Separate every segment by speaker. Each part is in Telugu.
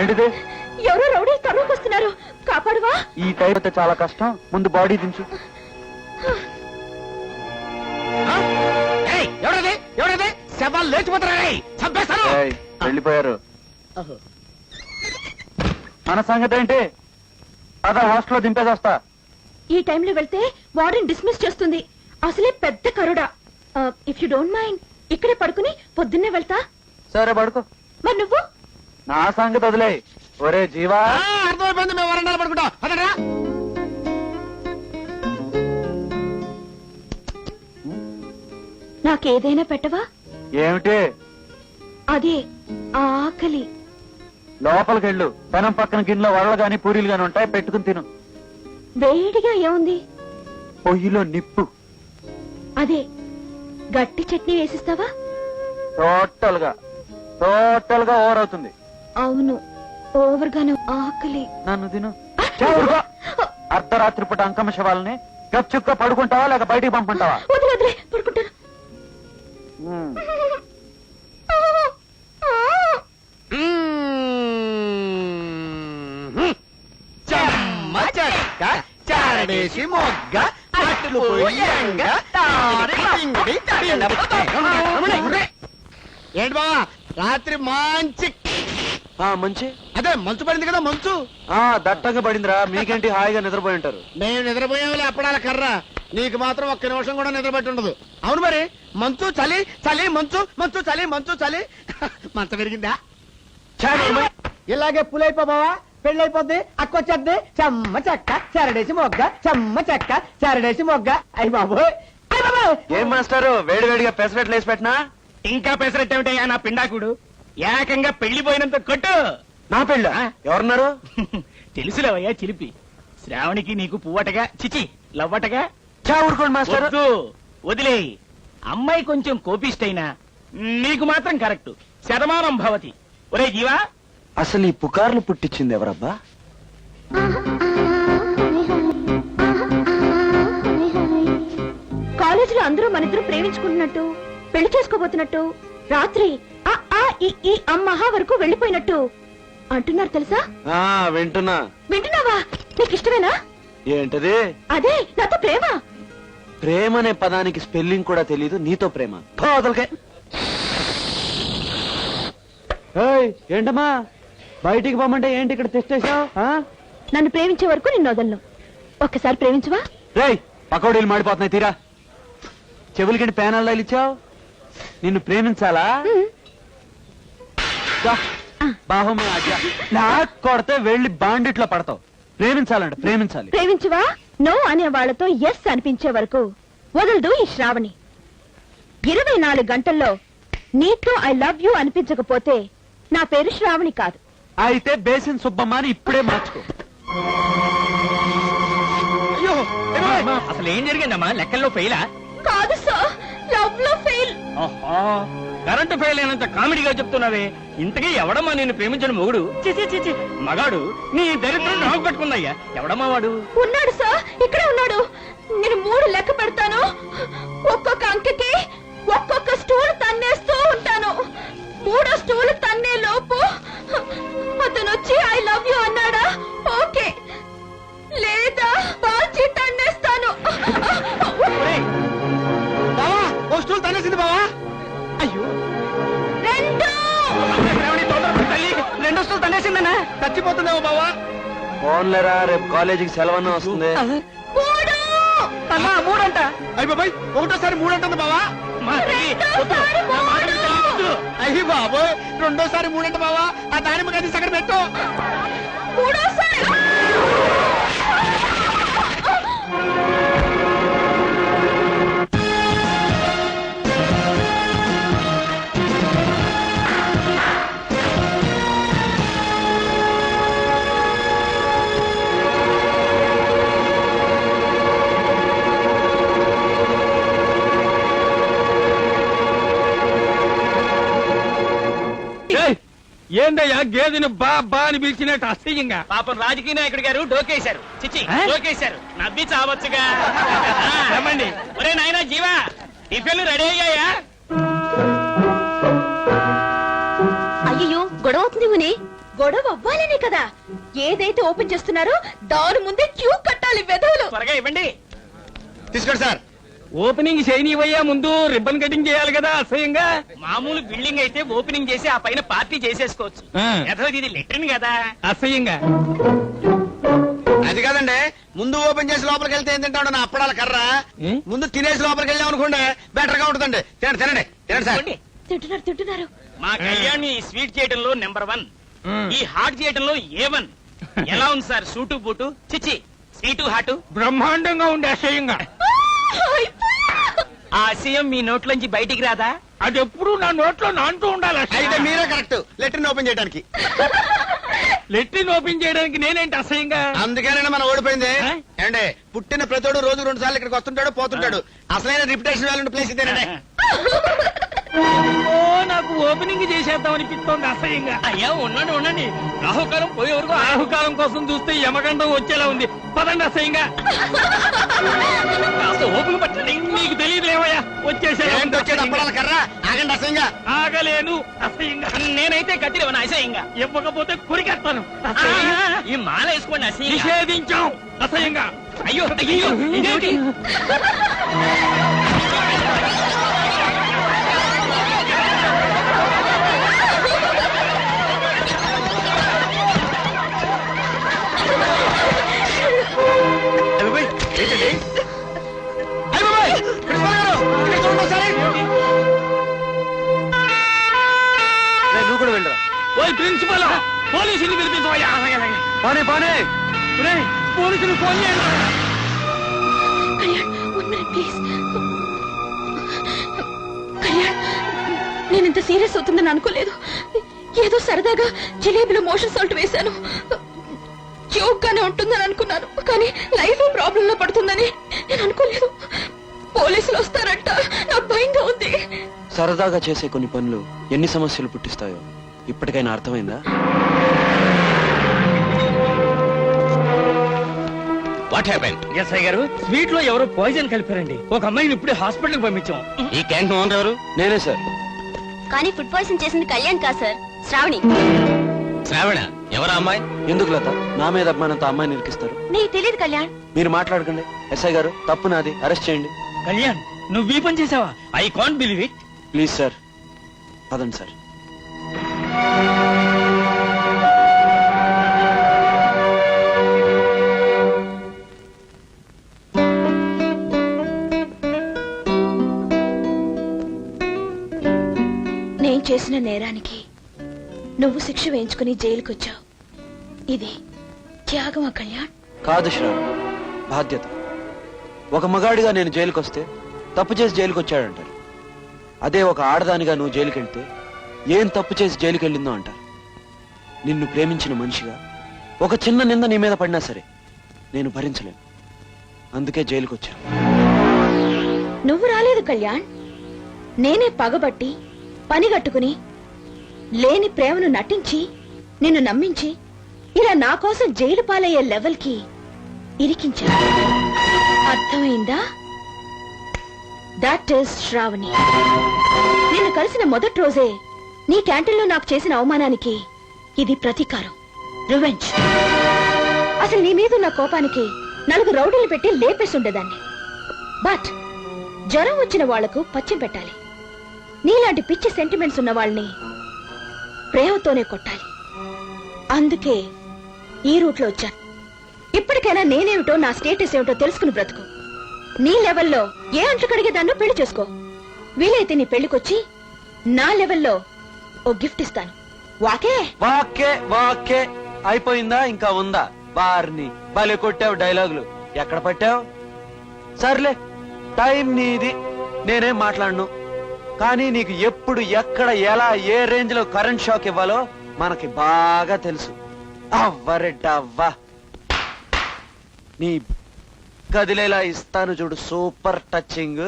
Speaker 1: ఏంటిది?
Speaker 2: ఎవరో రౌడీ తరువుకు వస్తున్నారు, కాపాడువా.
Speaker 1: ఈ టైం అయితే చాలా కష్టం, ముందు బాడీ దించు.
Speaker 3: ఎవరది ఎవరది? శవాలు లేచిపోతున్నాయి, చంపేస్తాను.
Speaker 1: వెళ్ళిపోయారు. మన సంగతి ఏంటి? అదా హాస్టల్లో దింపేసి వస్తా.
Speaker 2: ఈ టైంలో వెళ్తే వార్డెన్ డిస్మిస్ చేస్తుంది. అసలే పెద్ద కరుడా. ఇఫ్ యు డోంట్ మైండ్ ఇక్కడే పడుకుని పొద్దున్నే వెళ్తా.
Speaker 1: సరే పడుకో.
Speaker 2: మరి నువ్వు?
Speaker 1: నా సంగతి వదిలే. ఒరే జీవా,
Speaker 3: అర్థమైపోయింది, మేము వరండాలో పడుకుంటాం. పదరా.
Speaker 2: నాకేదైనా పెట్టవా?
Speaker 1: ఏమిటి?
Speaker 2: అదే ఆకలి.
Speaker 1: లోపలికి వెళ్ళు, పెనం పక్కన గిన్నెలో వడలు గాని పూరీలు గాని ఉంటాయి, పెట్టుకుని తిను.
Speaker 2: వేడిగా ఏముంది?
Speaker 1: పొయ్యిలో నిప్పు.
Speaker 2: అదే గట్టి చట్నీ వేసిస్తావా?
Speaker 1: టోటల్ గా ఓవర్ అవుతుంది.
Speaker 2: అవును, ఓవర్ గానే. ఆకలి.
Speaker 1: నన్ను తిను. అర్ధరాత్రి పూట అంకమ్మ శవాలని గప్చుక్క పడుకుంటావా లేక బయటికి పంపుకుంటావా?
Speaker 2: వదిలే పడుకుంటాను.
Speaker 3: చారడేసి మొగ్గ అట్లు ఏంటి బావా, రాత్రి మంచి
Speaker 1: మంచి
Speaker 3: అదే మంచు పడింది కదా, మంచు
Speaker 1: దట్టంగా పడిందిరా. మీకేంటి, హాయిగా నిద్రపోయి ఉంటారు.
Speaker 3: నేను నిద్రపోయావులే అప్పడాల కర్ర, నీకు మాత్రం ఒక్క నిమిషం కూడా నిద్రపట్టి ఉండదు. అవును మరి, మంచు చలి చలి మంచు మంచు చలి మంచు చలి మంచం పెరిగిందా?
Speaker 4: ఇలాగే పులైపో బావా, పెళ్ళైపోద్ది, అక్కొచ్చేద్ది. చెమ్మ చెక్క చెరడేసి మొగ్గ, చెమ్మ చెక్క చెరడేసి మొగ్గ. అయ్యి బాబోయ్, అయ్యి బాబోయ్.
Speaker 1: ఏం మాస్టారు, వేడివేడిగా పెసరట్లు వేసి పెట్టినా?
Speaker 3: ఇంకా పెసరట్టేమిటయ్యా నా పిండాకుడు, ఏకంగా పెళ్లిపోయినంత కొట్టు.
Speaker 1: నా పెళ్ళ ఎవరున్నారు?
Speaker 3: తెలుసులేవయ్యా చిలిపి, శ్రావణికి నీకు పువ్వటగా, చిచి లవ్వటగా.
Speaker 1: ఊరుకోండి మాస్టర్,
Speaker 3: వదిలే. అమ్మాయి కొంచెం కోపిష్టైనా నీకు మాత్రం కరెక్ట్. శతమానం భవతి. ఒరే జీవా,
Speaker 1: అసలు ఈ పుకార్లు పుట్టించింది ఎవరబ్బా?
Speaker 2: కాలేజీలో అందరూ మన ఇద్దరు ప్రేమించుకుంటున్నట్టు, పెళ్లి చేసుకోబోతున్నట్టు, రాత్రి ఈ అమ్మహా వరకు వెళ్లిపోయినట్టు అంటున్నారు తెలుసా?
Speaker 1: వింటున్నా.
Speaker 2: వింటున్నావా? నీకు ఇష్టమేనా?
Speaker 1: ఏంటది?
Speaker 2: అదే నాతో ప్రేమ.
Speaker 1: ప్రేమ అనే పదానికి స్పెల్లింగ్ కూడా తెలీదు, నీతో ప్రేమ? ఏంటమ్మా బయటికి పోమంటే ఏంటి ఇక్కడ తెచ్చేసావు?
Speaker 2: నన్ను ప్రేమించే వరకు నిన్ను వదలను. ఒక్కసారి ప్రేమించవా?
Speaker 1: రేయ్, పకోడీలు మాడిపోతున్నాయి, తీరా. చెవులకి పేనాల్లో ఇచ్చావు. నిన్ను ప్రేమించాలా? బాహుమే ఆజ్ఞ. నాకు కొడితే వెళ్ళి బాండిట్లో పడతావు. ప్రేమించాలంట, ప్రేమించాలి.
Speaker 2: ప్రేమించవా? నో అనే వాళ్లతో ఎస్ అనిపించే వరకు వదలదు ఈ శ్రావణి. 24 గంటల్లో నీతో ఐ లవ్ యూ అనిపించకపోతే నా పేరు శ్రావణి కాదు.
Speaker 1: అయితే బేసిన్ సుబ్బమ్మ అని ఇప్పుడే మార్చుకో.
Speaker 3: అసలు ఏం జరిగిందమ్మా? లెక్కల్లో ఫెయిలా?
Speaker 2: కాదు సార్, లవ్ లో ఫెయిల్.
Speaker 3: కరెంటు ఫెయిల్ అయినంత కామెడీగా చెప్తున్నావే. ఇంతకీ ఎవడమ్మా నేను ప్రేమించిన మొగుడు? చిచి మగాడు. నీ దరిద్రం నాకు పెట్టుకుందయ్యా. ఎవడమ్మా వాడు?
Speaker 2: ఉన్నాడు సార్, ఇక్కడే ఉన్నాడు. నేను 3 లెక్క పెడతాను. ఒక్కొక్క అంకెకి ఒక్కొక్క స్టూల్ తన్నేస్తూ ఉంటాను. 3వ స్టూల్ తన్నే లోపు అతను వచ్చి ఐ లవ్ యూ అన్నాడా? ఓకే, లేదా బాల్చి తన్నేస్తాను.
Speaker 3: బావా, ఓ స్టూల్ తన్నేసింది బావా. అయ్యో, 2 స్టూల్ తన్నేసిందన్నా. చచ్చిపోతుందేమో బావా.
Speaker 1: ఫోన్లేరా, రేపు కాలేజీకి సెలవన్నా వస్తుంది.
Speaker 3: 3 అంట. అయ్యి బాబాయ్, ఒకటోసారి 3 అంటుంది బావా. అయ్యి బాబోయ్, 2వ సారి 3 అంట బావా. ఆ దానిమ్మ గది అక్కడ పెట్టు.
Speaker 2: 3వ సారి
Speaker 3: ఏందయ్యా గేదెను బా బా అని పిలిచినట్టు అసహ్యంగా? పాపం రాజకీయ నాయకుడు గారు డోకేశారు. చిచ్చి డోకేశారు. నవ్వి చావచ్చుగా. రమ్మండి. ఒరే నాయనా జీవా, టిఫిన్లు రెడీ అయ్యాయా?
Speaker 2: అయ్యో, గొడవ అవుతుంది ముని. గొడవ అవ్వాలనే కదా ఏదైతే ఓపెన్ చేస్తున్నారో దాని ముందే క్యూ కట్టాలి వెధవులు.
Speaker 3: త్వరగా ఇవ్వండి.
Speaker 4: తీసుకోండి సార్.
Speaker 3: ఓపెనింగ్ చేయనివయ్యా, ముందు రిబ్బన్ కటింగ్ చేయాలి కదా. అసహ్యంగా మామూలు బిల్డింగ్ అయితే ఓపెనింగ్ చేసి ఆ పైన పార్టీ చేసేసుకోవచ్చు. ఇది లెట్రిన్ కదా, అసహ్యంగా.
Speaker 4: అది కాదండి, ముందు ఓపెన్ చేసి లోపలికి వెళ్తే ఏం తింటాడు నా అప్పడాల కర్ర. ముందు తినేసి లోపలికి వెళ్ళాం అనుకోండి బెటర్ గా ఉంటుందండి. తినండి తినండి తినండి సార్.
Speaker 2: తింటున్నారు
Speaker 3: మా కళ్యాణ్ ఈ స్వీట్ చేయడంలో నెంబర్ 1, ఈ హాట్ చేయడంలో A1. ఎలా ఉంది సార్ సూటు బూటు? చిచ్చి, స్వీటు హాటు బ్రహ్మాండంగా ఉండే. అసహ్యంగా. ఆ అసహ్యం మీ నోట్లోంచి బయటికి రాదా? అది ఎప్పుడు నా నోట్లో నాంటూ ఉండాలి.
Speaker 4: అయితే మీరే కరెక్ట్ లెటర్ని ఓపెన్ చేయడానికి.
Speaker 3: లెట్రిన్ ఓపెన్ చేయడానికి నేనేంటి అసహ్యంగా?
Speaker 4: అందుకేనండి మనం ఓడిపోయింది. ఏమండి, పుట్టిన ప్రతోడు రోజు 2 సార్లు ఇక్కడికి వస్తుంటాడు పోతుంటాడు. అసలైన రిప్యుటేషన్ వాల్యూ ప్లేస్ ఇదేనండి.
Speaker 3: ఓ, నాకు ఓపెనింగ్ చేసేద్దాం అనిపిస్తోంది అసహ్యంగా. అయ్యా ఉండండి ఉండండి, రాహుకాలం పోయే వరకు రాహుకాలం కోసం చూస్తే యమగండం వచ్చేలా ఉంది. పదండి అసహ్యంగా. ఓపెన్ పట్టండి. నీకు తెలియదులేవయ్యా,
Speaker 4: ఏంటి వచ్చేది అప్పడాల కర్ర? ఆగండి అసహ్యంగా.
Speaker 3: ఆగలేను అసహ్యంగా. నేనైతే కత్తిలేవనా అసహ్యంగా? ఇవ్వకపోతే కురికేస్తాను. ఈ మాల వేసుకోండి అసహ్యంగా. నిషేధించాం అసహ్యంగా. అయ్యో అయ్యో, ఇదేంటి?
Speaker 1: నువ్వు కూడా వెళ్ళరా.
Speaker 3: ఓయ్ ప్రిన్సిపల్, పోలీసుని పిలిపించవయ్యా.
Speaker 1: బానే బానే.
Speaker 3: పోలీసులు ఫోన్ చేయండి.
Speaker 2: Kalyan 1 minute please. కళ్యాణ్, నేను ఇంత సీరియస్ అవుతుందని అనుకోలేదు. ఏదో సరదాగా జిలేబీలో మోషన్ సాల్ట్ వేశాను. జోక్ గానే ఉంటుందని అనుకున్నాను, కానీ లైఫ్ ప్రాబ్లం లో పడుతుందని నేను అనుకోలేదు. పోలీసులు వస్తారంట, నాకు భయంగా ఉంది.
Speaker 1: సరదాగా చేసే కొన్ని పనులు ఎన్ని సమస్యలు పుట్టిస్తాయో ఇప్పటికైనా అర్థమైందా?
Speaker 5: What happen?
Speaker 3: ఎస్ఐ గారు, స్వీట్ లో ఎవరో పాయిజన్ కలిపారండి. ఒక అమ్మాయిని ఇప్పుడే హాస్పిటల్ పంపించాం.
Speaker 5: ఈ క్యాంటీన్ ఓనర్ ఎవరు?
Speaker 1: నేనే సార్.
Speaker 2: కానీ ఫుడ్ పాయిజన్ చేసింది కళ్యాణ్ కాదు సార్, శ్రావణి.
Speaker 5: శ్రావణ ఎవరా అమ్మాయి?
Speaker 1: ఎందుకు లత నా మీద అభిమానంతో అమ్మాయిని నిరికిస్తారు?
Speaker 2: నీకు తెలియదు కళ్యాణ్.
Speaker 1: మీరు మాట్లాడకండి. ఎస్ఐ గారు, తప్పు నాది, అరెస్ట్ చేయండి.
Speaker 3: కళ్యాణ్, నువ్వు ఈ పని చేసావా? I can't believe it.
Speaker 1: Please sir, పదండి సార్.
Speaker 2: నేను చేసిన నేరానికి నువ్వు శిక్ష వేయించుకుని జైలుకొచ్చావు. ఇది త్యాగమా కళ్యాణ్?
Speaker 1: కాదు శ్రావణ్, బాధ్యత. ఒక మగాడిగా నేను జైలుకొస్తే తప్పు చేసి జైలుకి వచ్చాడంటారు. అదే ఒక ఆడదానిగా నువ్వు జైలుకెళ్తే ఏం తప్పు చేసి జైలుకెళ్ళిందో అంటారు. నిన్ను ప్రేమించిన మనిషిగా ఒక చిన్న నింద నీ మీద పడినా సరే నేను భరించలేను. అందుకే జైలుకొచ్చాను.
Speaker 2: నువ్వు రాలేదు కళ్యాణ్, నేనే పగబట్టి పనిగట్టుకుని లేని ప్రేమను నటించి నిన్ను నమ్మించి ఇలా నా కోసం జైలు పాలయ్యే లెవెల్ కి ఇరికించాను. అర్థమైందా? That is Shravani. నిన్ను కలిసిన మొదటి రోజే నీ క్యాంటీన్లో నాకు చేసిన అవమానానికి ఇది ప్రతీకారం, రివెంజ్. అసలు నీ మీద ఉన్న కోపానికి 4 రౌడీలు పెట్టి లేపేసి ఉండేదాన్ని. బట్ జ్వరం వచ్చిన వాళ్లకు పచ్చం పెట్టాలి. నీలాంటి పిచ్చి సెంటిమెంట్స్ ఉన్న వాళ్ళని ప్రేమతోనే కొట్టాలి. అందుకే ఈ రూట్లో వచ్చాను. ఇప్పటికైనా నేనేమిటో, నా స్టేటస్ ఏమిటో తెలుసుకుని బ్రతుకు. నీ లెవెల్లో ఏ అంట్లు కడిగేదాన్నో పెళ్లి చేసుకో. వీలైతే నీ పెళ్లికొచ్చి నా లెవెల్లో ఓ గిఫ్ట్ ఇస్తాను. వాకే
Speaker 1: వాకే వాకే. అయిపోయిందా? ఇంకా ఉందా? వారిని భలే కొట్టావు డైలాగులు. ఎక్కడ పట్టావు? సర్లే, టైం నీది, నేనేం మాట్లాడను. కానీ నీకు ఎప్పుడు, ఎక్కడ, ఎలా, ఏ రేంజ్ లో కరెంట్ షాక్ ఇవ్వాలో మనకి బాగా తెలుసు. అవ్వరెడ్డవ్వా, నీ కదిలేలా ఇస్తాను చూడు, సూపర్ టచింగ్.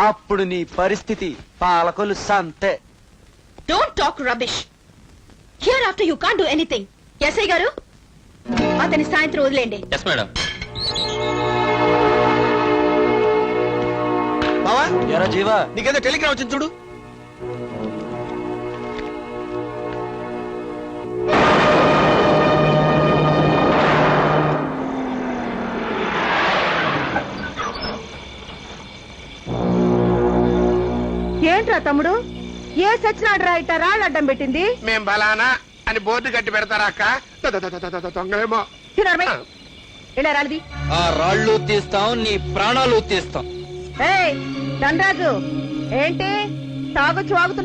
Speaker 1: అప్పుడు నీ పరిస్థితి పాలకొలు సంతే.
Speaker 2: Don't talk rubbish. Here after you can't do anything. SI garu, అతని సాయంత్రం వదిలేండి.
Speaker 5: Yes madam.
Speaker 4: బావా,
Speaker 1: ఎరా జీవా,
Speaker 4: నీకేదో టెలిగ్రామ్ వచ్చింది చూడు.
Speaker 2: ఏంట్రా తమ్ముడు ఏ సచ్చినాడు ఇట్ట రాళ్ళు అడ్డం పెట్టింది
Speaker 6: మేం బలానా అని బోర్డు కట్టి పెడతారా అక్క దొంగలేమో
Speaker 2: ఇలా రాలిది
Speaker 1: ఆ రాళ్ళు తీస్తాం నీ ప్రాణాలు తీస్తాం
Speaker 2: ధనరాజు ఏంటి తాగొచ్చి వాగుతున్నా